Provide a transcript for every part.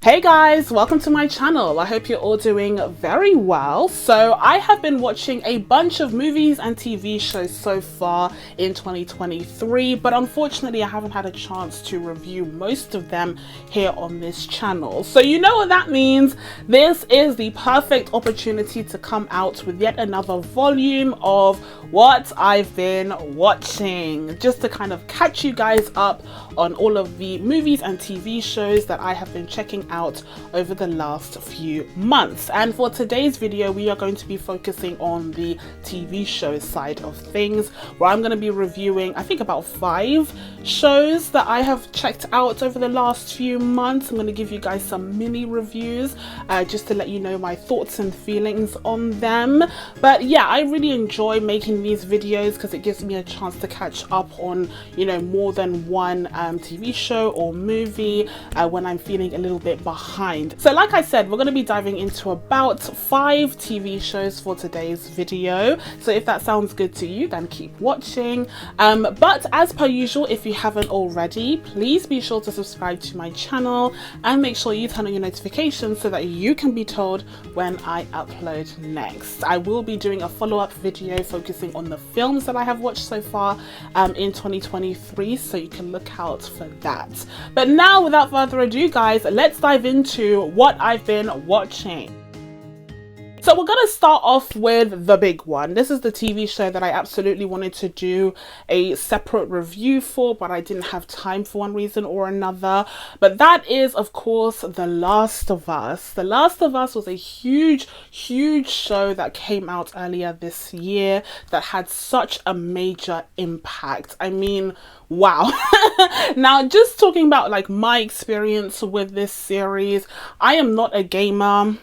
Hey guys, welcome to my channel. I hope you're all doing very well. So I have been watching a bunch of movies and TV shows so far in 2023, but unfortunately I haven't had a chance to review most of them here on this channel. So you know what that means. This is the perfect opportunity to come out with yet another volume of what I've been watching, just to kind of catch you guys up on all of the movies and TV shows that I have been checking out over the last few months. And for today's video we are going to be focusing on the TV show side of things, where I'm going to be reviewing I think about 5 shows that I have checked out over the last few months. I'm going to give you guys some mini reviews just to let you know my thoughts and feelings on them. But yeah, I really enjoy making these videos because it gives me a chance to catch up on, you know, more than one TV show or movie when I'm feeling a little bit behind. So like I said, we're going to be diving into about 5 TV shows for today's video. So if that sounds good to you, then keep watching. But as per usual, if you haven't already, please be sure to subscribe to my channel and make sure you turn on your notifications so that you can be told when I upload next. I will be doing a follow-up video focusing on the films that I have watched so far in 2023, so you can look out for that. But now, without further ado guys, let's dive into what I've been watching. So we're going to start off with the big one. This is the TV show that I absolutely wanted to do a separate review for, but I didn't have time for one reason or another. But that is, of course, The Last of Us. The Last of Us was a huge show that came out earlier this year that had such a major impact. I mean, wow. Now, just talking about like my experience with this series, I am not a gamer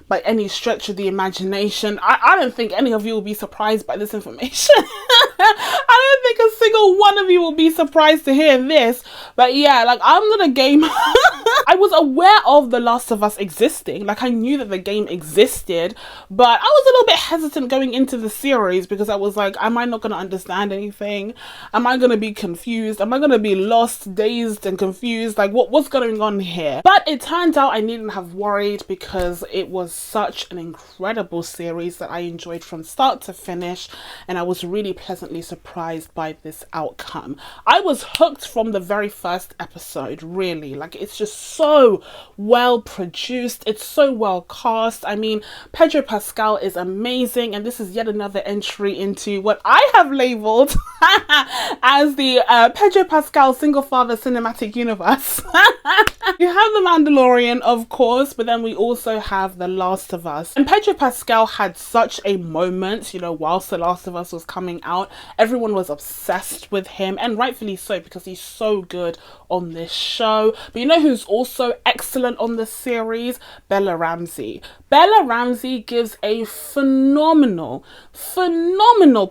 by any stretch of the imagination. I don't think any of you will be surprised by this information. I don't think a single one of you will be surprised to hear this. But yeah, like, I'm not a gamer. I was aware of The Last of Us existing. Like, I knew that the game existed, but I was a little bit hesitant going into the series because I was like, am I not going to understand anything? Am I going to be confused? Am I going to be lost, dazed and confused? Like, what's going on here? But it turned out I needn't have worried because it was such an incredible series that I enjoyed from start to finish, and I was really pleasantly surprised by this outcome. I was hooked from the very first episode, really. Like, it's just so well produced, it's so well cast. I mean, Pedro Pascal is amazing, and this is yet another entry into what I have labeled as the Pedro Pascal single father cinematic universe. You have The Mandalorian, of course, but then we also have The Last of Us. And Pedro Pascal had such a moment, you know, whilst The Last of Us was coming out. Everyone was obsessed with him, and rightfully so, because he's so good on this show. But you know who's also excellent on the series? Bella Ramsey. Bella Ramsey gives a phenomenal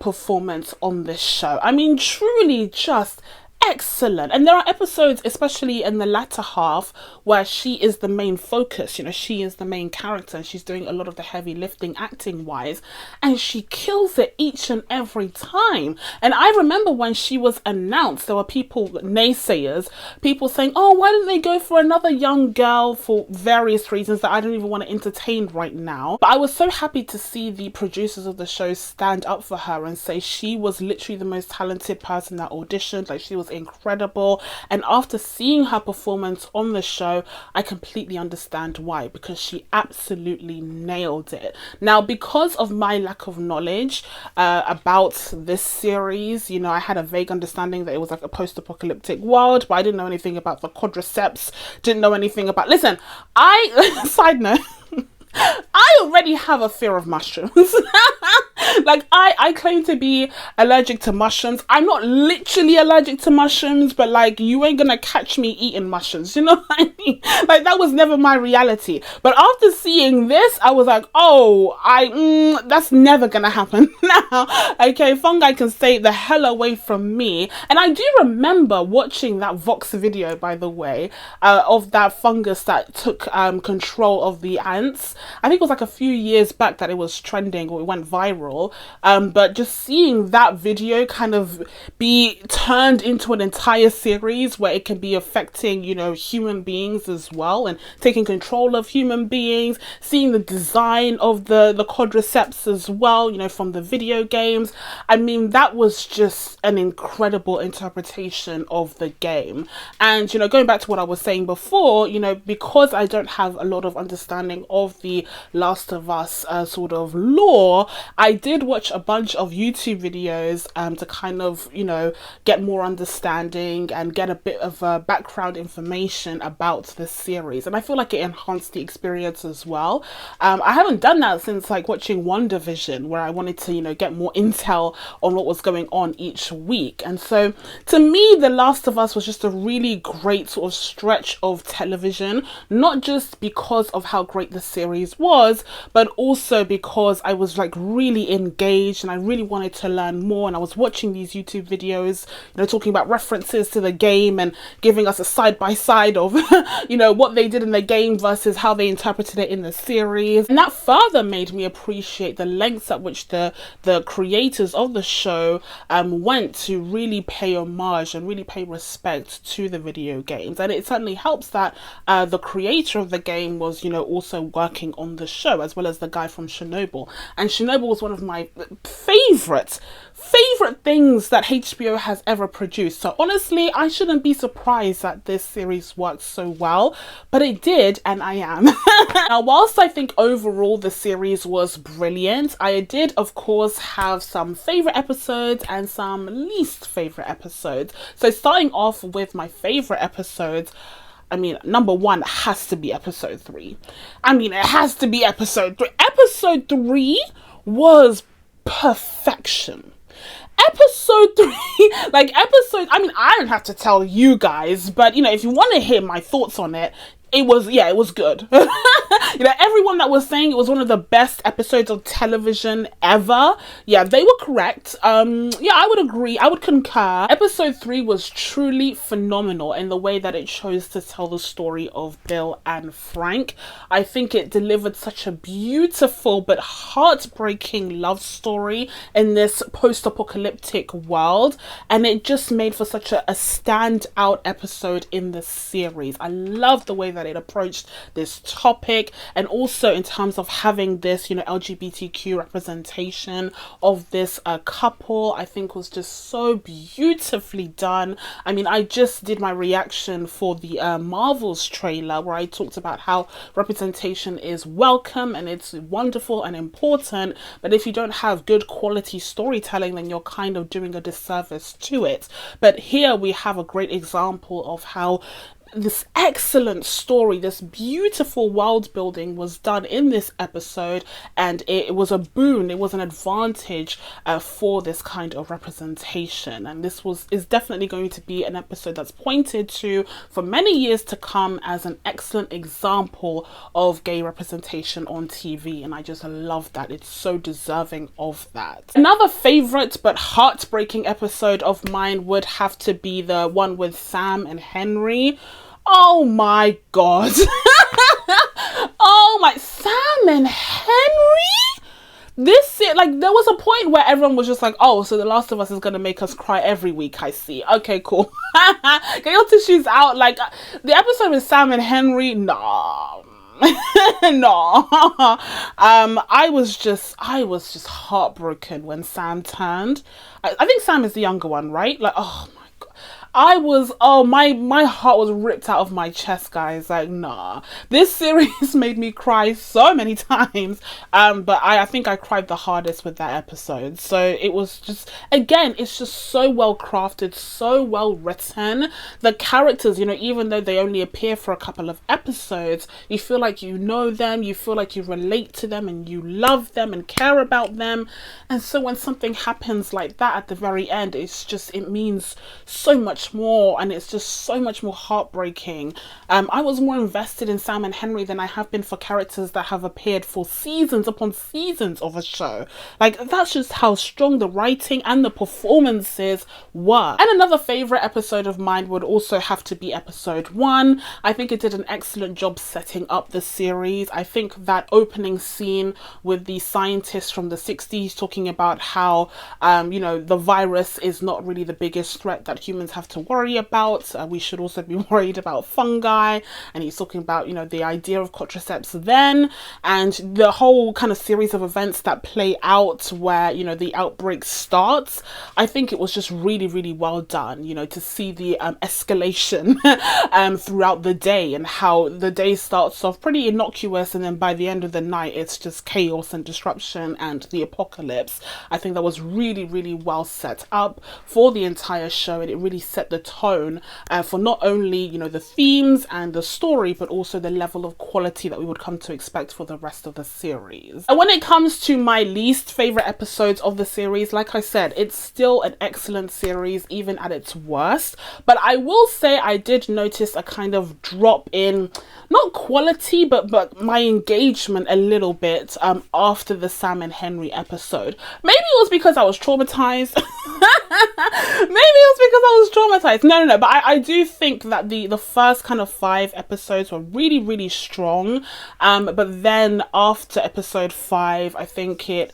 performance on this show. I mean, truly just excellent. And there are episodes, especially in the latter half, where she is the main focus. You know, she is the main character and she's doing a lot of the heavy lifting acting wise, and she kills it each and every time. And I remember when she was announced, there were people, naysayers, people saying, oh, why didn't they go for another young girl, for various reasons that I don't even want to entertain right now. But I was so happy to see the producers of the show stand up for her and say she was literally the most talented person that auditioned. Like, she was incredible. And after seeing her performance on the show, I completely understand why, because she absolutely nailed it. Now, because of my lack of knowledge about this series, you know, I had a vague understanding that it was like a post-apocalyptic world, but I didn't know anything about the quadriceps, didn't know anything about, listen, side note, I already have a fear of mushrooms. Like, I claim to be allergic to mushrooms. I'm not literally allergic to mushrooms, but like, you ain't gonna catch me eating mushrooms, you know what I mean? Like, that was never my reality. But after seeing this, I was like, oh, that's never gonna happen now. Okay, fungi can stay the hell away from me. And I do remember watching that Vox video, by the way, of that fungus that took control of the ants. I think it was like a few years back that it was trending, or it went viral. viral, but just seeing that video kind of be turned into an entire series where it can be affecting, you know, human beings as well, and taking control of human beings, seeing the design of the quadriceps as well, you know, from the video games. I mean, that was just an incredible interpretation of the game. And, you know, going back to what I was saying before, you know, because I don't have a lot of understanding of the Last of Us sort of lore, I did watch a bunch of YouTube videos to kind of, you know, get more understanding and get a bit of background information about the series. And I feel like it enhanced the experience as well. I haven't done that since like watching WandaVision, where I wanted to, you know, get more intel on what was going on each week. And so to me, The Last of Us was just a really great sort of stretch of television, not just because of how great the series was, but also because I was like really engaged and I really wanted to learn more. And I was watching these YouTube videos, you know, talking about references to the game and giving us a side by side of, you know, what they did in the game versus how they interpreted it in the series. And that further made me appreciate the lengths at which the creators of the show went to really pay homage and really pay respect to the video games. And it certainly helps that the creator of the game was, you know, also working on the show, as well as the guy from Chernobyl. And Chernobyl was one of my favorite things that HBO has ever produced. So honestly, I shouldn't be surprised that this series worked so well, but it did, and I am. Now, whilst I think overall the series was brilliant, I did of course have some favorite episodes and some least favorite episodes. So starting off with my favorite episodes, I mean, number one has to be episode 3. I mean, it has to be episode 3. Episode 3 was perfection. Episode 3, I mean, I don't have to tell you guys, but, you know, if you want to hear my thoughts on it, it was good. You know, everyone that was saying it was one of the best episodes of television ever, yeah, they were correct. Yeah, I would agree. I would concur. Episode 3 was truly phenomenal in the way that it chose to tell the story of Bill and Frank. I think it delivered such a beautiful but heartbreaking love story in this post-apocalyptic world, and it just made for such a standout episode in the series. I love the way that it approached this topic, and also in terms of having this, you know, LGBTQ representation of this couple, I think was just so beautifully done. I mean, I just did my reaction for the Marvels trailer where I talked about how representation is welcome and it's wonderful and important, but if you don't have good quality storytelling, then you're kind of doing a disservice to it. But here we have a great example of how this excellent story, this beautiful world building was done in this episode, and it was a boon, it was an advantage for this kind of representation. And this is definitely going to be an episode that's pointed to for many years to come as an excellent example of gay representation on TV, and I just love that. It's so deserving of that. Another favorite but heartbreaking episode of mine would have to be the one with Sam and Henry. Oh my god. Oh my, Sam and Henry? Like, there was a point where everyone was just like, oh, so The Last of Us is gonna make us cry every week, I see. Okay, cool. Get your tissues out. Like, the episode with Sam and Henry, nah. No. I was just heartbroken when Sam turned. I think Sam is the younger one, right? Like, oh my god. My heart was ripped out of my chest, guys. Like, nah. This series made me cry so many times. But I think I cried the hardest with that episode. So it was just, again, it's just so well crafted, so well written. The characters, you know, even though they only appear for a couple of episodes, you feel like you know them, you feel like you relate to them, and you love them and care about them. And so when something happens like that at the very end, it means so much much more, and it's just so much more heartbreaking. I was more invested in Sam and Henry than I have been for characters that have appeared for seasons upon seasons of a show. Like, that's just how strong the writing and the performances were. And another favourite episode of mine would also have to be episode 1. I think it did an excellent job setting up the series. I think that opening scene with the scientists from the 60s talking about how, you know, the virus is not really the biggest threat that humans have to worry about. We should also be worried about fungi. And he's talking about, you know, the idea of contraceptives then, and the whole kind of series of events that play out where, you know, the outbreak starts. I think it was just really, really well done, you know, to see the escalation throughout the day, and how the day starts off pretty innocuous, and then by the end of the night it's just chaos and disruption and the apocalypse. I think that was really, really well set up for the entire show, and it really set the tone for not only, you know, the themes and the story, but also the level of quality that we would come to expect for the rest of the series. And when it comes to my least favorite episodes of the series, like I said, it's still an excellent series even at its worst, but I will say I did notice a kind of drop in, not quality, but my engagement a little bit after the Sam and Henry episode. Maybe it was because I was traumatized. No, but I do think that the first kind of 5 episodes were really, really strong, but then after episode 5, I think it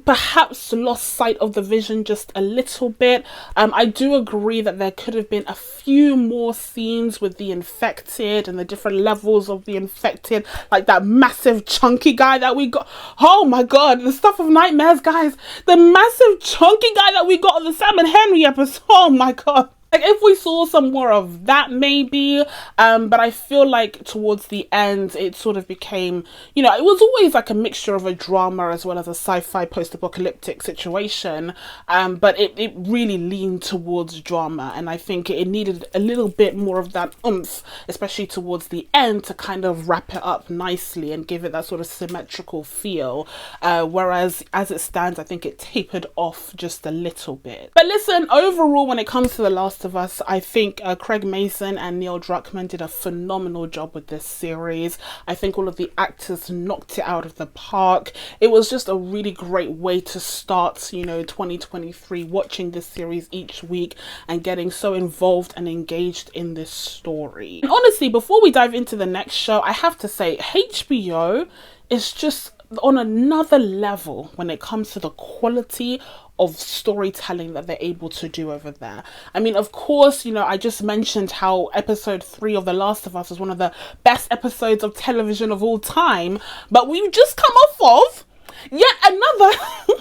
perhaps lost sight of the vision just a little bit. I do agree that there could have been a few more scenes with the infected and the different levels of the infected, like that massive chunky guy that we got. Oh my god, the stuff of nightmares, guys. The massive chunky guy that we got on the Sam and Henry episode. Oh my god. Like, if we saw some more of that, maybe, but I feel like towards the end, it sort of became, you know, it was always like a mixture of a drama as well as a sci-fi post-apocalyptic situation, but it really leaned towards drama, and I think it needed a little bit more of that oomph, especially towards the end, to kind of wrap it up nicely and give it that sort of symmetrical feel, whereas as it stands, I think it tapered off just a little bit. But listen, overall, when it comes to The Last of Us, I think Craig Mason and Neil Druckmann did a phenomenal job with this series. I think all of the actors knocked it out of the park. It was just a really great way to start, you know, 2023, watching this series each week and getting so involved and engaged in this story. And honestly, before we dive into the next show, I have to say HBO is just on another level when it comes to the quality of storytelling that they're able to do over there. I mean, of course, you know, I just mentioned how episode 3 of The Last of Us is one of the best episodes of television of all time, but we've just come off of yet another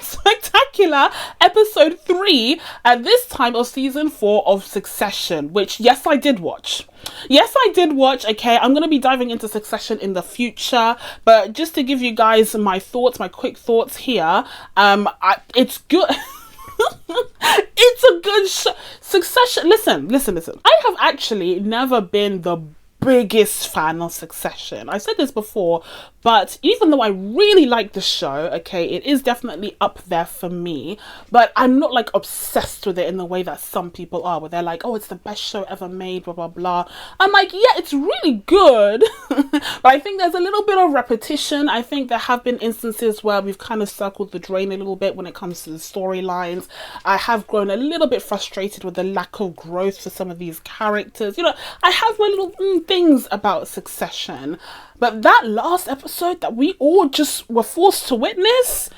spectacular episode 3, at this time of season 4 of Succession, which, yes, I did watch. Yes, I did watch. Okay, I'm going to be diving into Succession in the future, but just to give you guys my thoughts, my quick thoughts here, it's good. It's a good show. Succession, listen. I have actually never been the biggest fan of Succession. I said this before, but even though I really like the show, okay, it is definitely up there for me, but I'm not like obsessed with it in the way that some people are, where they're like, oh, it's the best show ever made, blah, blah, blah. I'm like, yeah, it's really good, but I think there's a little bit of repetition. I think there have been instances where we've kind of circled the drain a little bit when it comes to the storylines. I have grown a little bit frustrated with the lack of growth for some of these characters. You know, I have my little things about Succession, but that last episode that we all just were forced to witness,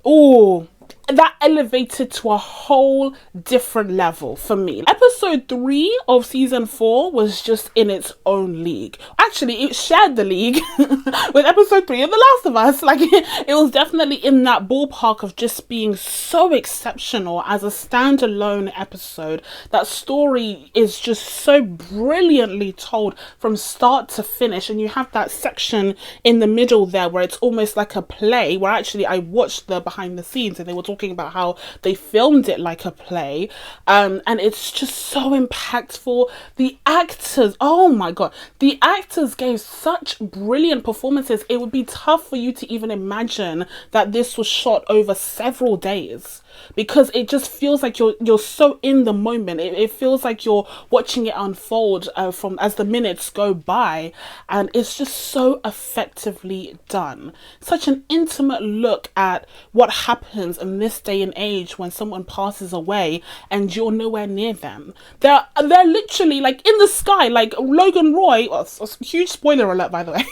oh, that elevated to a whole different level for me. Episode 3 of season 4 was just in its own league. Actually, it shared the league with episode 3 of The Last of Us. Like, it was definitely in that ballpark of just being so exceptional as a standalone episode. That story is just so brilliantly told from start to finish, and you have that section in the middle there where it's almost like a play, where actually I watched the behind the scenes and they were talking talking about how they filmed it like a play, and it's just so impactful. The actors, oh my god, the actors gave such brilliant performances. It would be tough for you to even imagine that this was shot over several days, because it just feels like you're so in the moment. It feels like you're watching it unfold from as the minutes go by, and it's just so effectively done. Such an intimate look at what happens in this day and age when someone passes away and you're nowhere near them. They're literally like in the sky, like Logan Roy. Well, huge spoiler alert, by the way.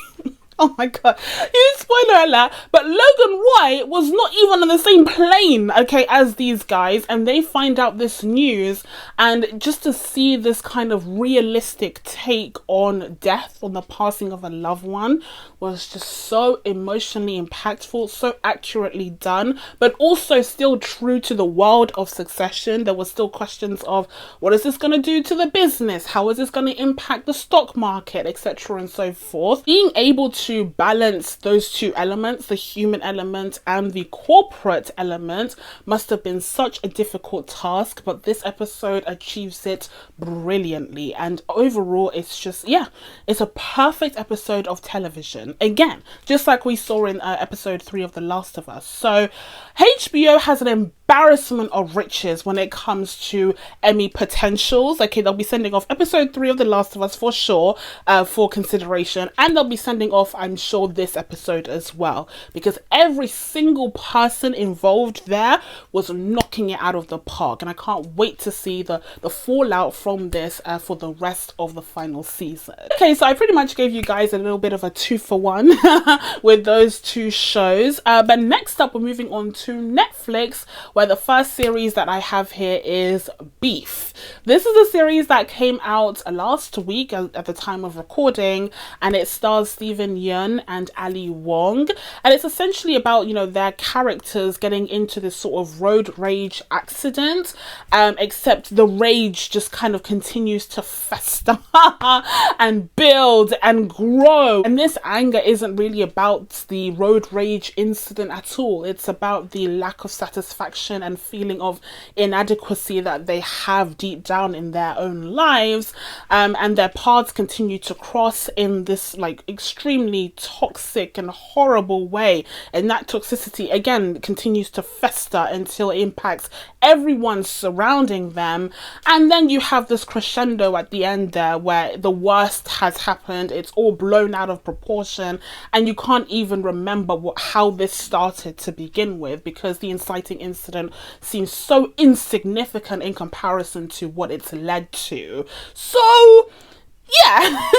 Oh my god, huge spoiler alert, but Logan Roy was not even on the same plane, okay, as these guys, and they find out this news, and just to see this kind of realistic take on death, on the passing of a loved one, was just so emotionally impactful, so accurately done, but also still true to the world of Succession. There were still questions of, what is this going to do to the business? How is this going to impact the stock market, etc. and so forth. Being able to balance those two elements, the human element and the corporate element, must have been such a difficult task, but this episode achieves it brilliantly. And overall, it's just, yeah, it's a perfect episode of television. Again, just like we saw in episode 3 of The Last of Us. So HBO has an embarrassment of riches when it comes to Emmy potentials. Okay, they'll be sending off episode 3 of The Last of Us for sure, for consideration, and they'll be sending off, I'm sure, this episode as well, because every single person involved there was knocking it out of the park, and I can't wait to see the fallout from this for the rest of the final season. Okay, so I pretty much gave you guys a little bit of a 2-for-1 with those two shows, but next up we're moving on to Netflix, where the first series that I have here is Beef. This is a series that came out last week at the time of recording, and it stars Steven Yeun and Ali Wong, and it's essentially about, you know, their characters getting into this sort of road rage accident, except the rage just kind of continues to fester and build and grow, and this anger isn't really about the road rage incident at all. It's about the lack of satisfaction and feeling of inadequacy that they have deep down in their own lives, and their paths continue to cross in this like extremely toxic and horrible way, and that toxicity again continues to fester until it impacts everyone surrounding them. And then you have this crescendo at the end there where the worst has happened, it's all blown out of proportion, and you can't even remember how this started to begin with, because the inciting incident seems so insignificant in comparison to what it's led to. So yeah,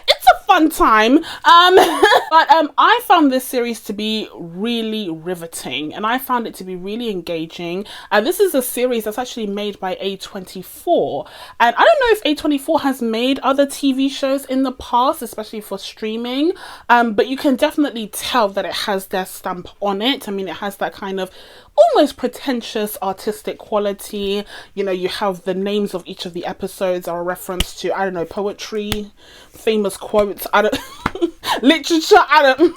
it's a fun time, but I found this series to be really riveting, and I found it to be really engaging. This is a series that's actually made by A24, and I don't know if A24 has made other TV shows in the past, especially for streaming, but you can definitely tell that it has their stamp on it. I mean, it has that kind of almost pretentious artistic quality. You know, you have the names of each of the episodes are a reference to, I don't know, poetry, famous quotes, I don't literature, I don't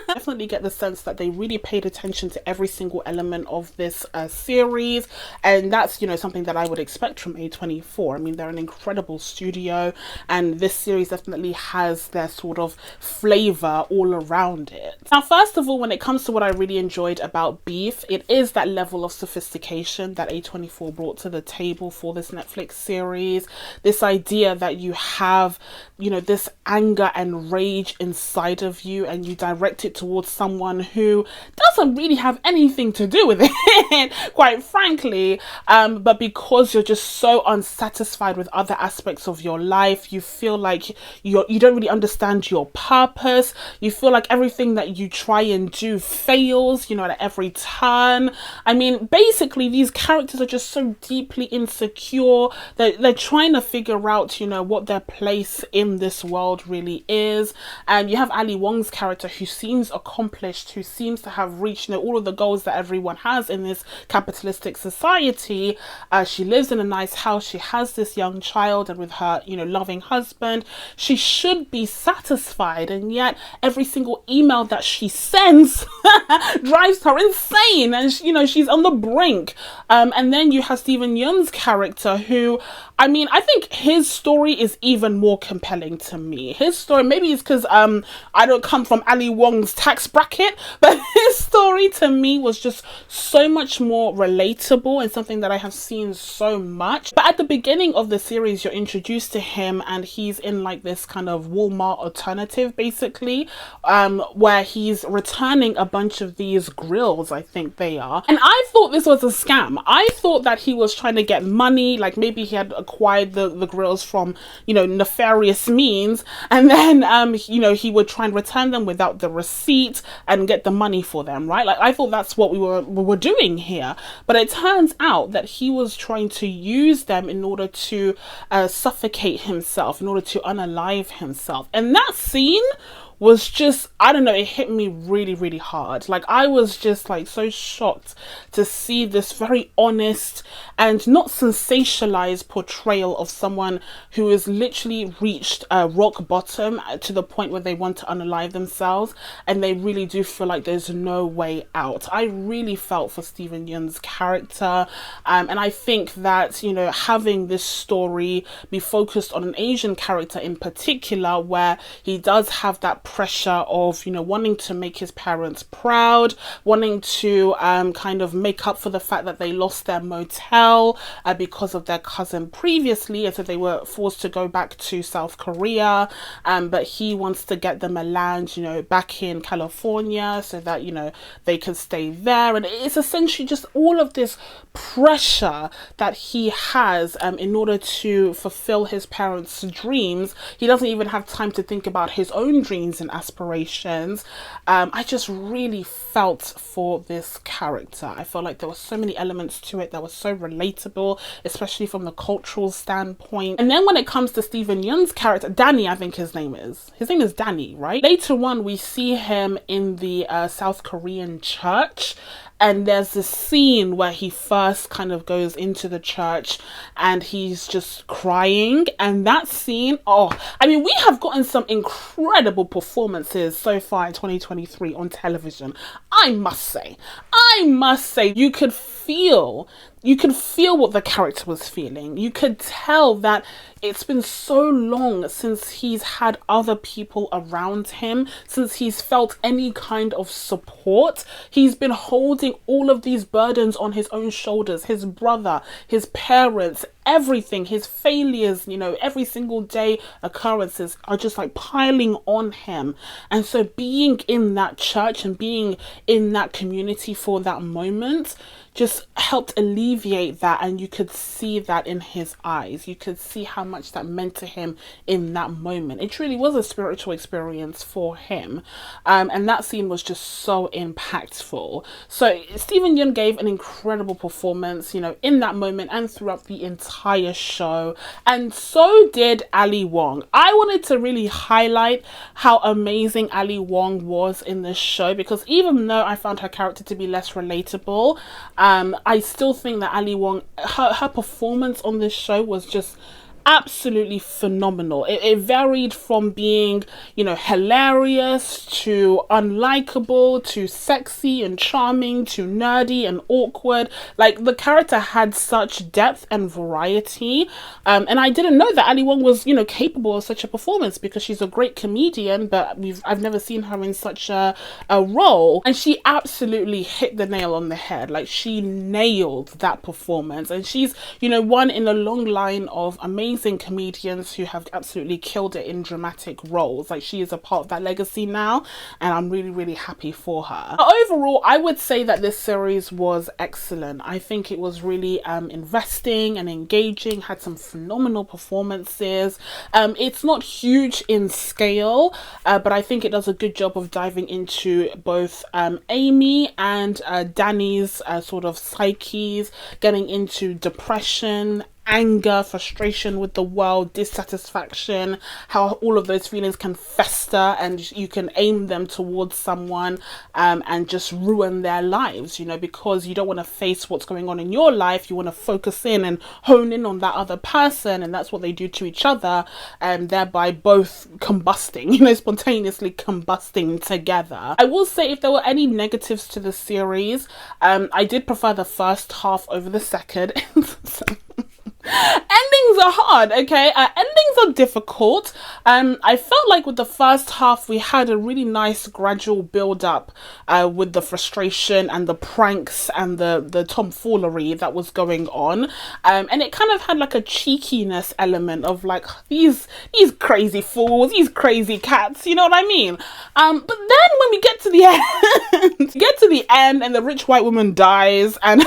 definitely get the sense that they really paid attention to every single element of this series, and that's, you know, something that I would expect from A24. I mean, they're an incredible studio, and this series definitely has their sort of flavor all around it. Now, first of all, when it comes to what I really enjoyed about Beef, it is that level of sophistication that A24 brought to the table for this Netflix series. This idea that you have, you know, this anger and rage inside of you, and you direct it towards someone who doesn't really have anything to do with it, quite frankly, but because you're just so unsatisfied with other aspects of your life, you feel like you don't really understand your purpose, you feel like everything that you try and do fails, you know, at every turn. I mean, basically these characters are just so deeply insecure that they're trying to figure out, you know, what their place in this world really really is. And you have Ali Wong's character, who seems accomplished, who seems to have reached, you know, all of the goals that everyone has in this capitalistic society. She lives in a nice house, she has this young child, and with her, you know, loving husband, she should be satisfied, and yet every single email that she sends drives her insane, and you know, she's on the brink. And then you have Steven Yeun's character, who, I mean, I think his story is even more compelling to me. His story, maybe it's because I don't come from Ali Wong's tax bracket, but his story to me was just so much more relatable and something that I have seen so much. But at the beginning of the series, you're introduced to him, and he's in like this kind of Walmart alternative, basically, where he's returning a bunch of these grills, I think they are. And I thought this was a scam. I thought that he was trying to get money, like maybe he had acquired the grills from, you know, nefarious means, and then you know, he would try and return them without the receipt and get the money for them, right? Like, I thought that's what we were doing here, but it turns out that he was trying to use them in order to suffocate himself, in order to unalive himself. And that scene was just, I don't know, it hit me really, really hard. Like, I was just like so shocked to see this very honest and not sensationalized portrayal of someone who has literally reached rock bottom to the point where they want to unalive themselves, and they really do feel like there's no way out. I really felt for Steven Yeun's character, and I think that, you know, having this story be focused on an Asian character in particular, where he does have that pressure of, you know, wanting to make his parents proud, wanting to kind of make up for the fact that they lost their motel because of their cousin previously, and so they were forced to go back to South Korea, but he wants to get them a land, you know, back in California so that, you know, they can stay there. And it's essentially just all of this pressure that he has in order to fulfill his parents' dreams. He doesn't even have time to think about his own dreams and aspirations. I just really felt for this character. I felt like there were so many elements to it that were so relatable, especially from the cultural standpoint. And then when it comes to Steven Yeun's character, Danny, I think his name is Danny, right? Later on, we see him in the South Korean church, and there's this scene where he first kind of goes into the church and he's just crying. And that scene, oh, I mean, we have gotten some incredible performances so far in 2023 on television. I must say, you could feel what the character was feeling. You could tell that it's been so long since he's had other people around him, since he's felt any kind of support. He's been holding all of these burdens on his own shoulders, his brother, his parents, everything, his failures, you know, every single day occurrences are just like piling on him. And so being in that church and being in that community for that moment just helped alleviate that, and you could see that in his eyes. You could see how much that meant to him in that moment. It truly was a spiritual experience for him, and that scene was just so impactful. So Steven Yeun gave an incredible performance, you know, in that moment and throughout the entire show, and so did Ali Wong. I wanted to really highlight how amazing Ali Wong was in this show, because even though I found her character to be less relatable, I still think that Ali Wong, her performance on this show was just absolutely phenomenal. It varied from being, you know, hilarious to unlikable to sexy and charming to nerdy and awkward. Like, the character had such depth and variety, and I didn't know that Ali Wong was, you know, capable of such a performance, because she's a great comedian, but I've never seen her in such a role, and she absolutely hit the nail on the head. Like, she nailed that performance, and she's, you know, one in a long line of amazing comedians who have absolutely killed it in dramatic roles. Like, she is a part of that legacy now, and I'm really, really happy for her. But overall, I would say that this series was excellent. I think it was really investing and engaging, had some phenomenal performances. It's not huge in scale, but I think it does a good job of diving into both Amy and Danny's sort of psyches, getting into depression, anger, frustration with the world, dissatisfaction, how all of those feelings can fester and you can aim them towards someone and just ruin their lives, you know, because you don't want to face what's going on in your life. You want to focus in and hone in on that other person, and that's what they do to each other, and thereby both combusting, you know, spontaneously combusting together. I will say, if there were any negatives to the series, I did prefer the first half over the second. So endings are hard, okay? Endings are difficult. I felt like with the first half we had a really nice gradual build up with the frustration and the pranks and the tomfoolery that was going on, and it kind of had like a cheekiness element of like these crazy fools, these crazy cats, you know what I mean? But then when we get to the end, and the rich white woman dies, and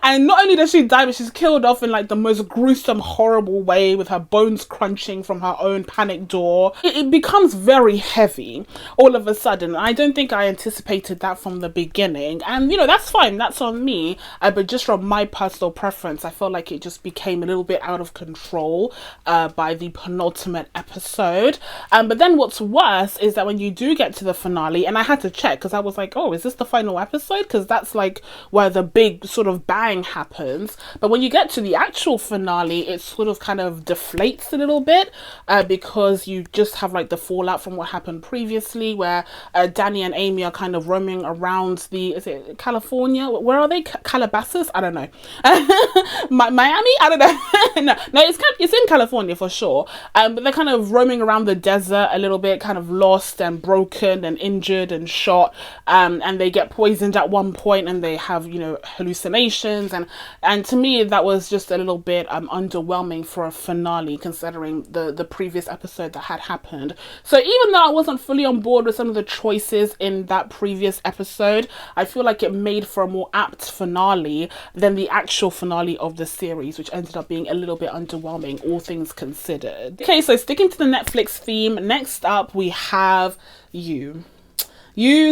and not only does she die, but she's killed off in like the most gruesome, horrible way with her bones crunching from her own panic door. It becomes very heavy all of a sudden. I don't think I anticipated that from the beginning, and you know, that's fine, that's on me, but just from my personal preference, I felt like it just became a little bit out of control by the penultimate episode. But then what's worse is that when you do get to the finale, and I had to check because I was like, oh, is this the final episode? Because that's like where the big sort of bang happens. But when you get to the actual finale, it sort of kind of deflates a little bit because you just have like the fallout from what happened previously, where Danny and Amy are kind of roaming around is it California? Where are they? Calabasas? I don't know. Miami? I don't know. no, it's in California for sure. But they're kind of roaming around the desert a little bit, kind of lost and broken and injured and shot, and they get poisoned at one point, and they have, you know, hallucinations, and to me that was just a little bit underwhelming for a finale, considering the previous episode that had happened. So even though I wasn't fully on board with some of the choices in that previous episode, I feel like it made for a more apt finale than the actual finale of the series, which ended up being a little bit underwhelming, all things considered. Okay, so sticking to the Netflix theme, next up we have You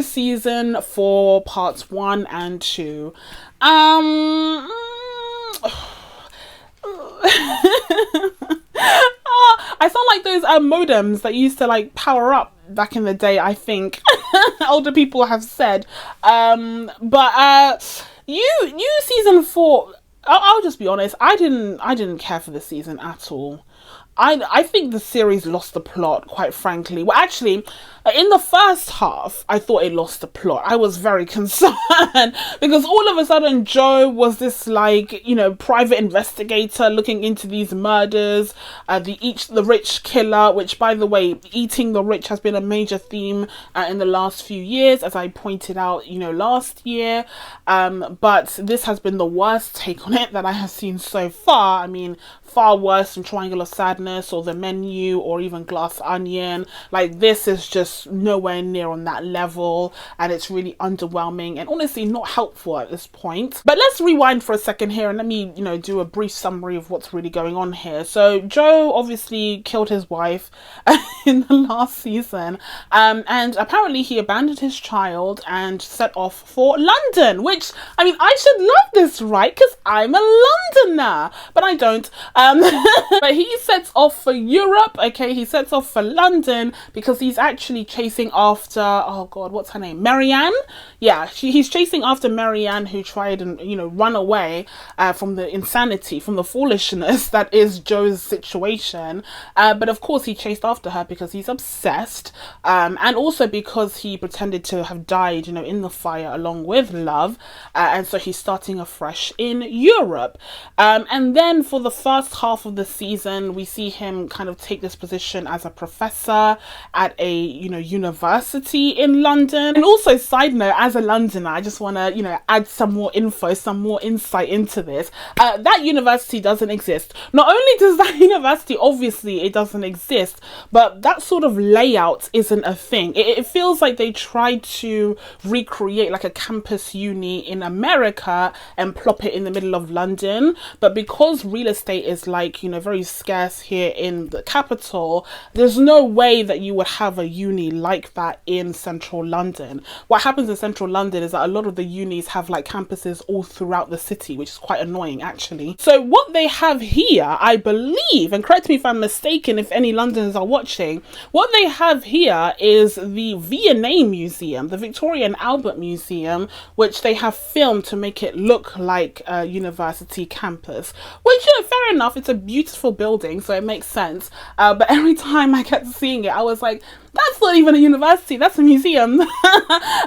season 4 parts 1 and 2. I sound like those modems that used to like power up back in the day, I think. Older people have said. But you season 4, I'll just be honest, I didn't care for the season at all. I think the series lost the plot, quite frankly. Well, actually, in the first half, I thought it lost the plot. I was very concerned because all of a sudden Joe was this, like, you know, private investigator looking into these murders, the rich killer, which, by the way, eating the rich has been a major theme in the last few years, as I pointed out, you know, last year. But this has been the worst take on it that I have seen so far. I mean, far worse than Triangle of Sadness or The Menu or even Glass Onion. Like, this is just nowhere near on that level, and it's really underwhelming and honestly not helpful at this point. But let's rewind for a second here and let me, you know, do a brief summary of what's really going on here. So Joe obviously killed his wife in the last season, and apparently he abandoned his child and set off for London, which, I mean, I should love this, right? Because I'm a Londoner, but I don't. But he sets off for Europe, okay? He sets off for London because he's actually chasing after, oh god, what's her name? Marianne? Yeah, he's chasing after Marianne, who tried and, you know, run away from the insanity, from the foolishness that is Joe's situation. But of course he chased after her because he's obsessed, and also because he pretended to have died, you know, in the fire along with Love, and so he's starting afresh in Europe. And then for the first half of the season, we see him kind of take this position as a professor at a, you know, university in London. And also, side note, as a Londoner, I just want to, you know, add some more info, some more insight into this. That university doesn't exist. Not only does that university, obviously it doesn't exist, but that sort of layout isn't a thing. It feels like they tried to recreate like a campus uni in America and plop it in the middle of London, but because real estate is, like, you know, very scarce here in the capital, there's no way that you would have a uni uni like that in central London. What happens in central London is that a lot of the unis have like campuses all throughout the city, which is quite annoying actually. So what they have here, I believe, and correct me if I'm mistaken if any Londoners are watching, what they have here is the V&A Museum, the Victoria and Albert Museum, which they have filmed to make it look like a university campus, which, you know, fair enough, it's a beautiful building, so it makes sense. But every time I kept seeing it, I was like, that's not even a university, that's a museum. But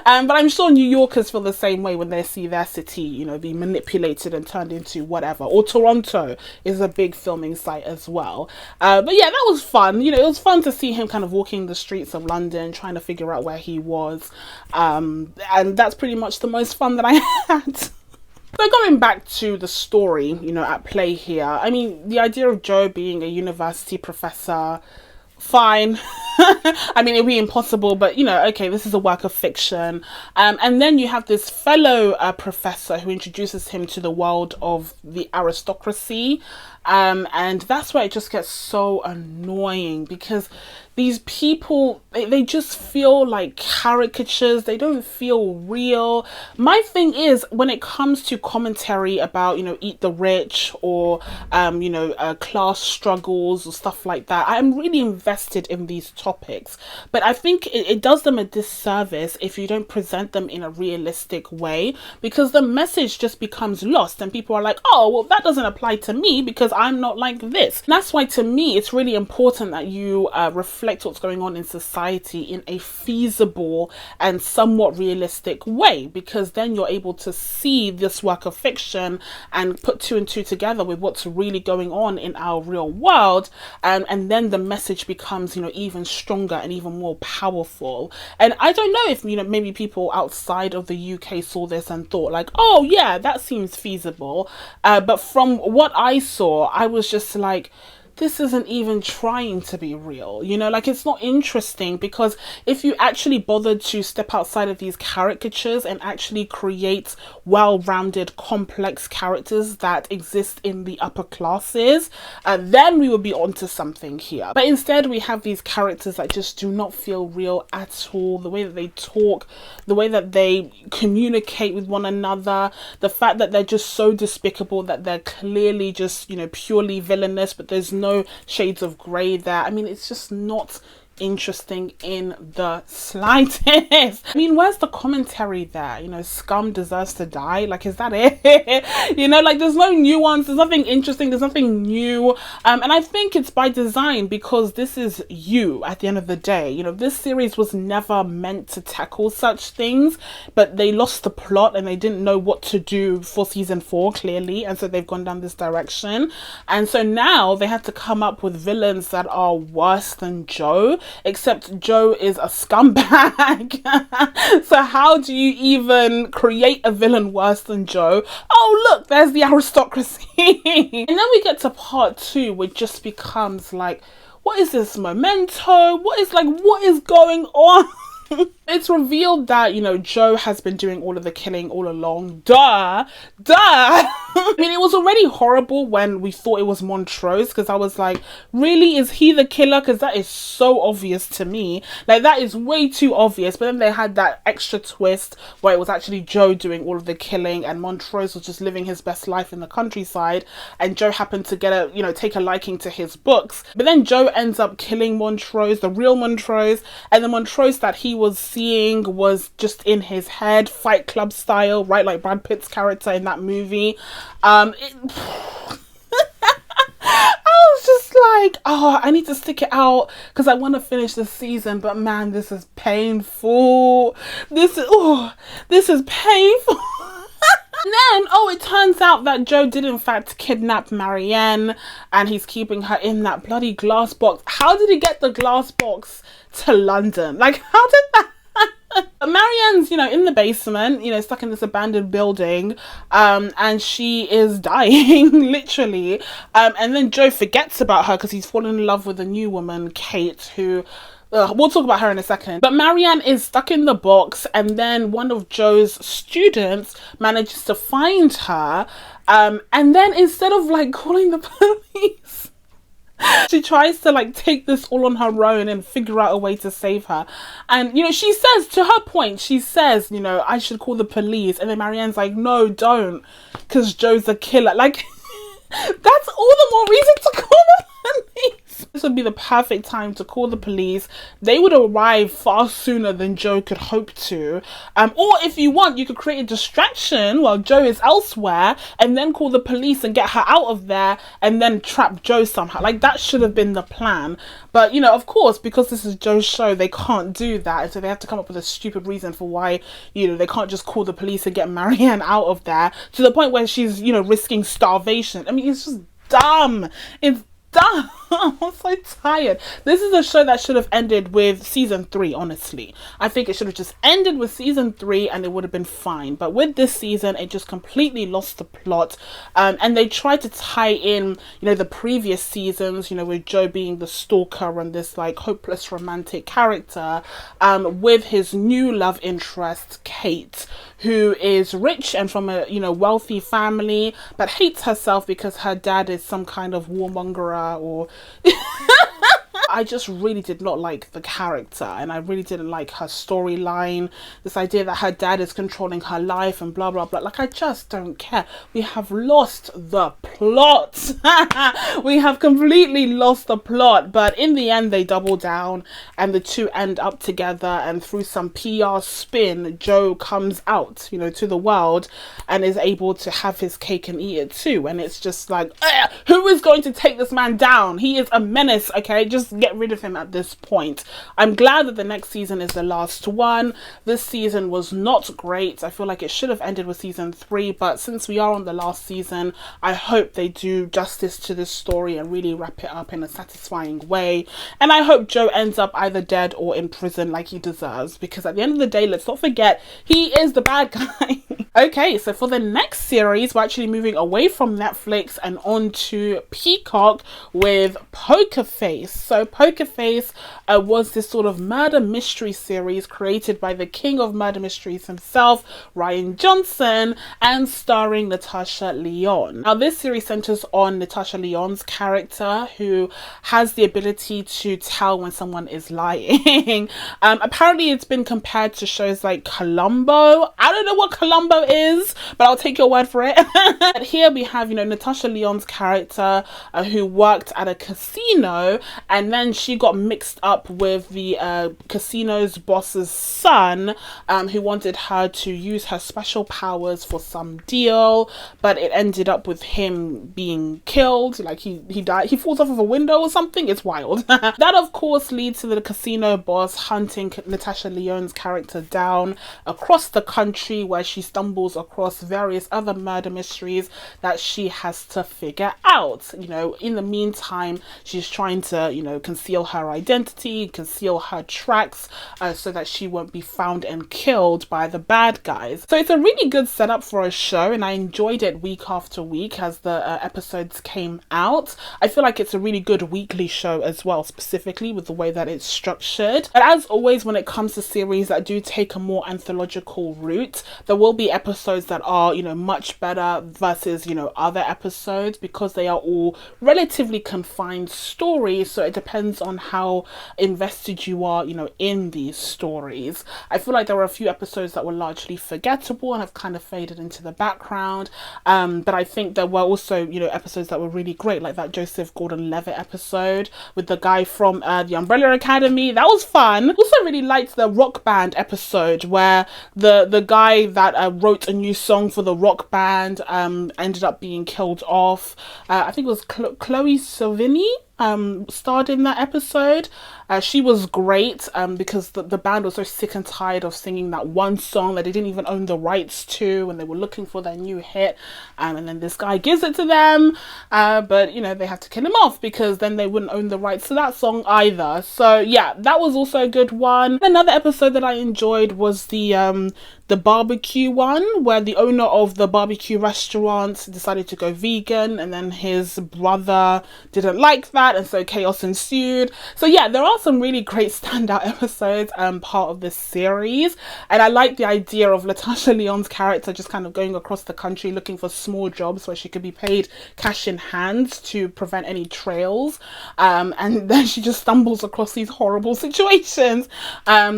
I'm sure New Yorkers feel the same way when they see their city, you know, be manipulated and turned into whatever. Or Toronto is a big filming site as well. But yeah, that was fun. You know, it was fun to see him kind of walking the streets of London, trying to figure out where he was. And that's pretty much the most fun that I had. So going back to the story, you know, at play here, I mean, the idea of Joe being a university professor, fine. I mean, it'd be impossible, but, you know, okay, this is a work of fiction. And then you have this fellow professor who introduces him to the world of the aristocracy. And that's where it just gets so annoying, because these people, they just feel like caricatures. They don't feel real. My thing is, when it comes to commentary about, you know, eat the rich or, you know, class struggles or stuff like that, I'm really invested in these topics. But I think it does them a disservice if you don't present them in a realistic way, because the message just becomes lost and people are like, oh, well, that doesn't apply to me because I'm not like this. And that's why, to me, it's really important that you reflect what's going on in society in a feasible and somewhat realistic way, because then you're able to see this work of fiction and put two and two together with what's really going on in our real world, and then the message becomes, you know, even stronger and even more powerful. And I don't know if, you know, maybe people outside of the UK saw this and thought like, oh yeah, that seems feasible, but from what I saw, I was just like, this isn't even trying to be real, you know, like, it's not interesting, because if you actually bothered to step outside of these caricatures and actually create well-rounded, complex characters that exist in the upper classes, then we would be onto something here. But instead, we have these characters that just do not feel real at all. The way that they talk, the way that they communicate with one another, the fact that they're just so despicable that they're clearly just, you know, purely villainous, but there's no shades of grey there. I mean, it's just not interesting in the slightest. I mean, where's the commentary there? You know, scum deserves to die. Like, is that it? You know, like, there's no nuance, there's nothing interesting, there's nothing new. And I think it's by design, because this is you at the end of the day. You know, this series was never meant to tackle such things, but they lost the plot and they didn't know what to do for season 4, clearly, and so they've gone down this direction. And so now they have to come up with villains that are worse than Joe, except Joe is a scumbag. So how do you even create a villain worse than Joe? Oh, look, there's the aristocracy. And then we get to part 2, which just becomes like, what is this, Memento? What is going on? It's revealed that, you know, Joe has been doing all of the killing all along. Duh. I mean, it was already horrible when we thought it was Montrose, because I was like, really, is he the killer? Because that is so obvious to me. Like, that is way too obvious. But then they had that extra twist where it was actually Joe doing all of the killing and Montrose was just living his best life in the countryside, and Joe happened to take a liking to his books. But then Joe ends up killing Montrose, the real Montrose, and the Montrose that he was seeing was just in his head, Fight Club style, right, like Brad Pitt's character in that movie. I was just like, oh, I need to stick it out because I want to finish the season, but man, this is painful. This is painful. And then, it turns out that Joe did in fact kidnap Marianne, and he's keeping her in that bloody glass box. How did he get the glass box to London? Like, how did that? Marianne's, in the basement, stuck in this abandoned building, and she is dying, literally. And then Joe forgets about her because he's fallen in love with a new woman, Kate, who... we'll talk about her in a second. But Marianne is stuck in the box, and then one of Joe's students manages to find her, and then instead of calling the police, She tries to like take this all on her own and figure out a way to save her. And, you know, she says, to her point, she says, you know, I should call the police. And then Marianne's like, no, don't, because Joe's a killer. Like, that's all the more reason to call the police. This would be the perfect time to call the police. They would arrive far sooner than Joe could hope to. Or if you want, you could create a distraction while Joe is elsewhere and then call the police and get her out of there and then trap Joe somehow. Like, that should have been the plan. But, you know, of course, because this is Joe's show, they can't do that. And so they have to come up with a stupid reason for why, you know, they can't just call the police and get Marianne out of there to the point where she's, you know, risking starvation. I mean, it's just dumb. It's dumb. I'm so tired. This is a show that should have ended with season 3, honestly. I think it should have just ended with season 3 and it would have been fine. But with this season, it just completely lost the plot. And they tried to tie in, you know, the previous seasons, you know, with Joe being the stalker and this like hopeless romantic character, with his new love interest, Kate, who is rich and from a, you know, wealthy family, but hates herself because her dad is some kind of warmonger or I just really did not like the character, and I really didn't like her storyline. This idea that her dad is controlling her life and blah blah blah. Like, I just don't care. We have lost the plot. We have completely lost the plot. But in the end, they double down and the two end up together, and through some PR spin, Joe comes out, you know, to the world and is able to have his cake and eat it too. And it's just like, who is going to take this man down? He is a menace, okay? Just get rid of him at this point. I'm glad that the next season is the last one. This season was not great. I feel like it should have ended with season 3, but since we are on the last season, I hope they do justice to this story and really wrap it up in a satisfying way. And I hope Joe ends up either dead or in prison like he deserves, because at the end of the day, let's not forget, he is the bad guy. Okay, so for the next series, we're actually moving away from Netflix and on to Peacock with Poker Face. So Poker Face was this sort of murder mystery series created by the king of murder mysteries himself, Rian Johnson, and starring Natasha Lyonne. Now, this series centers on Natasha Lyonne's character, who has the ability to tell when someone is lying. Apparently, it's been compared to shows like Columbo. I don't know what Columbo is, but I'll take your word for it. But here we have, you know, Natasha Lyonne's character who worked at a casino, and then she got mixed up with the casino's boss's son, who wanted her to use her special powers for some deal, but it ended up with him being killed. Like, he died, he falls off of a window or something. It's wild. That of course leads to the casino boss hunting Natasha Lyonne's character down across the country, where she stumbles across various other murder mysteries that she has to figure out. You know, in the meantime, she's trying to, you know, conceal her identity, conceal her tracks, so that she won't be found and killed by the bad guys. So it's a really good setup for a show, and I enjoyed it week after week as the episodes came out. I feel like it's a really good weekly show as well, specifically with the way that it's structured. But as always, when it comes to series that do take a more anthological route, there will be episodes that are, you know, much better versus, you know, other episodes, because they are all relatively confined stories. So it depends on how invested you are, you know, in these stories. I feel like there were a few episodes that were largely forgettable and have kind of faded into the background. But I think there were also, you know, episodes that were really great, like that Joseph Gordon-Levitt episode with the guy from the Umbrella Academy. That was fun. Also really liked the rock band episode where the guy that wrote a new song for the rock band ended up being killed off. I think it was Chloe Sevigny starred in that episode. She was great because the band was so sick and tired of singing that one song that they didn't even own the rights to, and they were looking for their new hit, and then this guy gives it to them, but you know, they have to kill him off because then they wouldn't own the rights to that song either. So yeah, that was also a good one. Another episode that I enjoyed was the barbecue one, where the owner of the barbecue restaurant decided to go vegan, and then his brother didn't like that. that, and so chaos ensued. So yeah, there are some really great standout episodes part of this series, and I like the idea of Natasha Lyonne's character just kind of going across the country looking for small jobs where she could be paid cash in hand to prevent any trails, and then she just stumbles across these horrible situations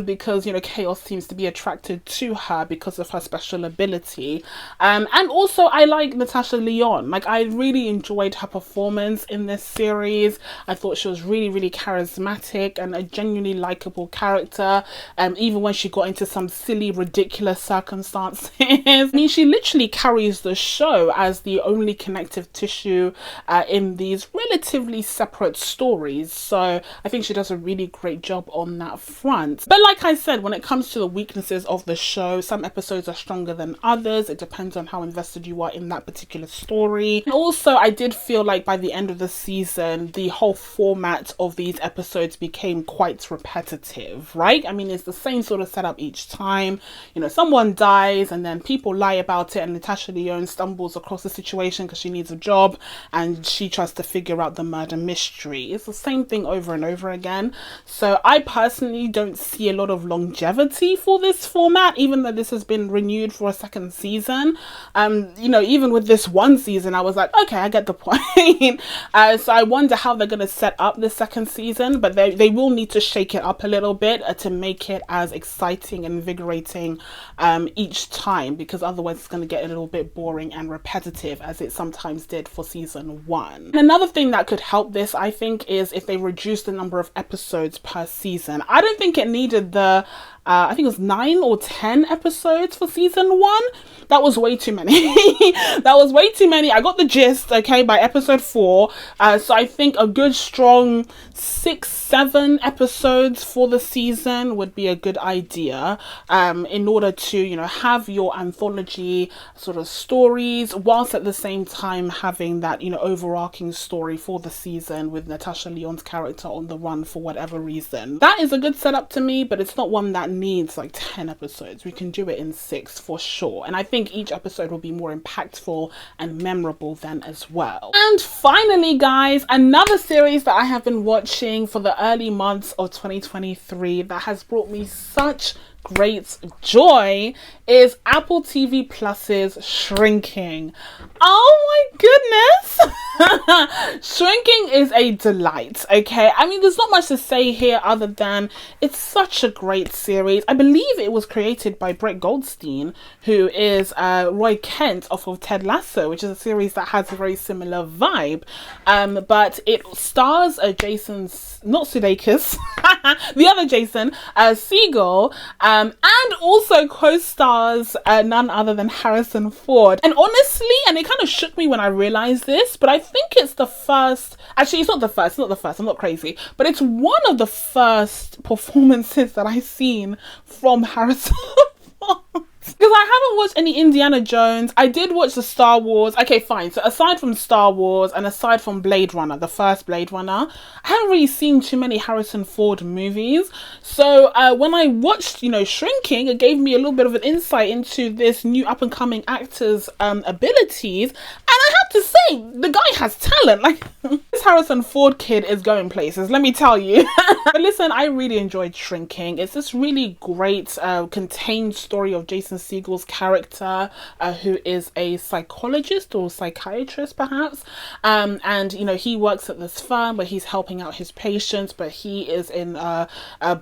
because, you know, chaos seems to be attracted to her because of her special ability. And also I like Natasha Lyonne. Like, I really enjoyed her performance in this series. I thought she was really charismatic and a genuinely likable character, even when she got into some silly, ridiculous circumstances. I mean, she literally carries the show as the only connective tissue in these relatively separate stories. So I think she does a really great job on that front. But like I said, when it comes to the weaknesses of the show, some episodes are stronger than others. It depends on how invested you are in that particular story. And also, I did feel like by the end of the season, the whole format of these episodes became quite repetitive, right? I mean, it's the same sort of setup each time. You know, someone dies and then people lie about it, and Natasha Lyonne stumbles across the situation because she needs a job and she tries to figure out the murder mystery. It's the same thing over and over again. So I personally don't see a lot of longevity for this format, even though this has been renewed for a second season. You know, even with this one season, I was like, okay, I get the point. So I wonder how they're going to set up the second season, but they will need to shake it up a little bit to make it as exciting and invigorating each time, because otherwise it's going to get a little bit boring and repetitive, as it sometimes did for season 1. And another thing that could help this, I think, is if they reduce the number of episodes per season. I don't think it needed the I think it was 9 or 10 episodes for season 1. That was way too many. That was way too many. I got the gist, okay, by episode 4. So I think a good strong 6-7 episodes for the season would be a good idea, in order to, you know, have your anthology sort of stories, whilst at the same time having that, you know, overarching story for the season with Natasha Lyonne's character on the run for whatever reason. That is a good setup to me, but it's not one that needs like 10 episodes. We can do it in 6 for sure, and I think each episode will be more impactful and memorable then as well. And finally, guys, another series that I have been watching for the early months of 2023 that has brought me such great joy is Apple TV Plus's Shrinking. Oh my goodness. Shrinking is a delight, okay? I mean, there's not much to say here other than it's such a great series. I believe it was created by Brett Goldstein, who is Roy Kent off of Ted Lasso, which is a series that has a very similar vibe. But it stars Jason, not Sudeikis, the other Jason, Segel, and also co-stars none other than Harrison Ford. And honestly, and it kind of shook me when I realized this, but I think it's the first, actually it's not the first, I'm not crazy, but it's one of the first performances that I've seen from Harrison Ford. Because I haven't watched any Indiana Jones. I did watch the Star Wars. Okay, fine. So aside from Star Wars and aside from Blade Runner, the first Blade Runner, I haven't really seen too many Harrison Ford movies. So when I watched, you know, Shrinking, it gave me a little bit of an insight into this new up-and-coming actor's abilities. And I have to say, the guy has talent. Like, this Harrison Ford kid is going places, let me tell you. But listen, I really enjoyed Shrinking. It's this really great, contained story of Jason Segel's character, who is a psychologist or psychiatrist perhaps, and you know, he works at this firm where he's helping out his patients, but he is in a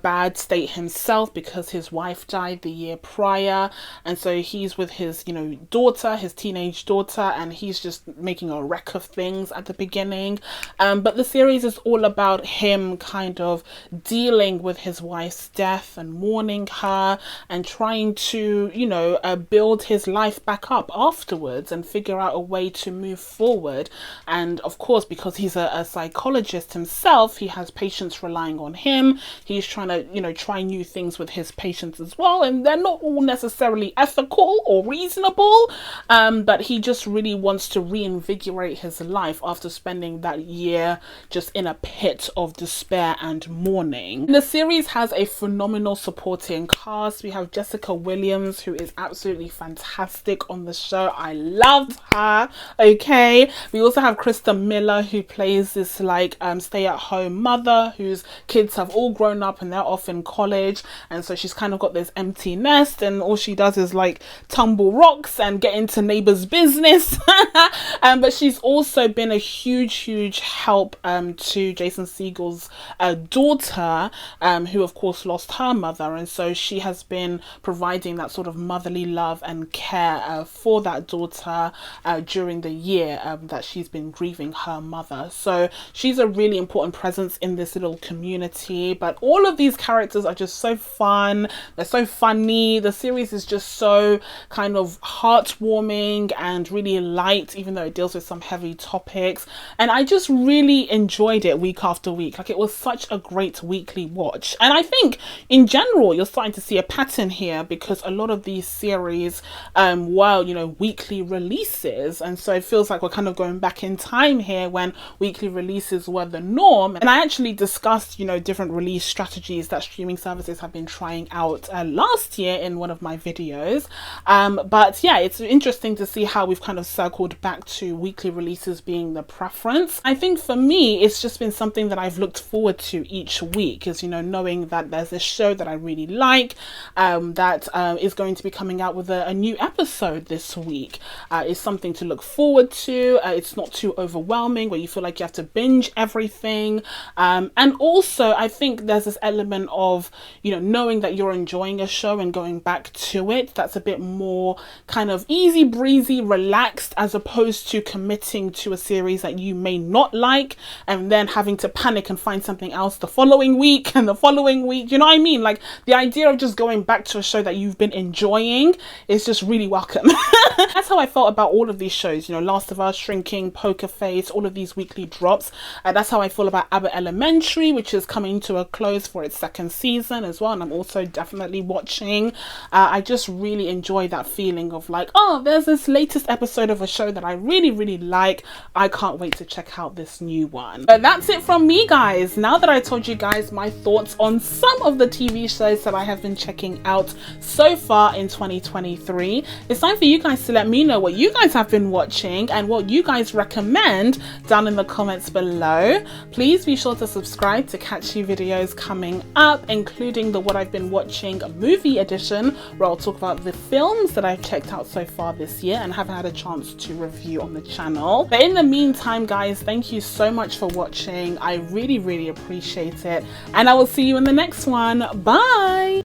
bad state himself because his wife died the year prior, and so he's with his, you know, daughter, his teenage daughter, and he's just making a wreck of things at the beginning. But the series is all about him kind of dealing with his wife's death and mourning her and trying to, you know, build his life back up afterwards and figure out a way to move forward. And of course, because he's a psychologist himself, he has patients relying on him. He's trying to, you know, try new things with his patients as well, and they're not all necessarily ethical or reasonable, but he just really wants to reinvent reinvigorate his life after spending that year just in a pit of despair and mourning. The series has a phenomenal supporting cast. We have Jessica Williams, who is absolutely fantastic on the show. I loved her. Okay, we also have Krista Miller, who plays this like stay-at-home mother whose kids have all grown up and they're off in college, and so she's kind of got this empty nest, and all she does is like tumble rocks and get into neighbors' business. But she's also been a huge help to Jason Segel's daughter, who of course lost her mother, and so she has been providing that sort of motherly love and care for that daughter during the year that she's been grieving her mother. So she's a really important presence in this little community. But all of these characters are just so fun, they're so funny. The series is just so kind of heartwarming and really light, even though it deals with some heavy topics, and I just really enjoyed it week after week. Like, it was such a great weekly watch. And I think in general you're starting to see a pattern here, because a lot of these series were, you know, weekly releases, and so it feels like we're kind of going back in time here when weekly releases were the norm. And I actually discussed, you know, different release strategies that streaming services have been trying out last year in one of my videos, but yeah, it's interesting to see how we've kind of circled back to weekly releases being the preference. I think for me it's just been something that I've looked forward to each week, is, you know, knowing that there's a show that I really like that is going to be coming out with a new episode this week is something to look forward to. It's not too overwhelming where you feel like you have to binge everything, and also I think there's this element of, you know, knowing that you're enjoying a show and going back to it, that's a bit more kind of easy breezy, relaxed, as opposed to committing to a series that you may not like and then having to panic and find something else the following week and the following week. You know what I mean? Like, the idea of just going back to a show that you've been enjoying is just really welcome. That's how I felt about all of these shows, you know, Last of Us, Shrinking, Poker Face, all of these weekly drops. That's how I feel about Abbott Elementary, which is coming to a close for its second season as well, and I'm also definitely watching. I just really enjoy that feeling of like, oh, there's this latest episode of a show that I really like. I can't wait to check out this new one. But that's it from me, guys. Now that I told you guys my thoughts on some of the TV shows that I have been checking out so far in 2023, it's time for you guys to let me know what you guys have been watching and what you guys recommend down in the comments below. Please be sure to subscribe to catch new videos coming up, including the What I've Been Watching movie edition, where I'll talk about the films that I've checked out so far this year and haven't had a chance to review on the channel. But in the meantime, guys, thank you so much for watching. I really appreciate it, and I will see you in the next one. Bye.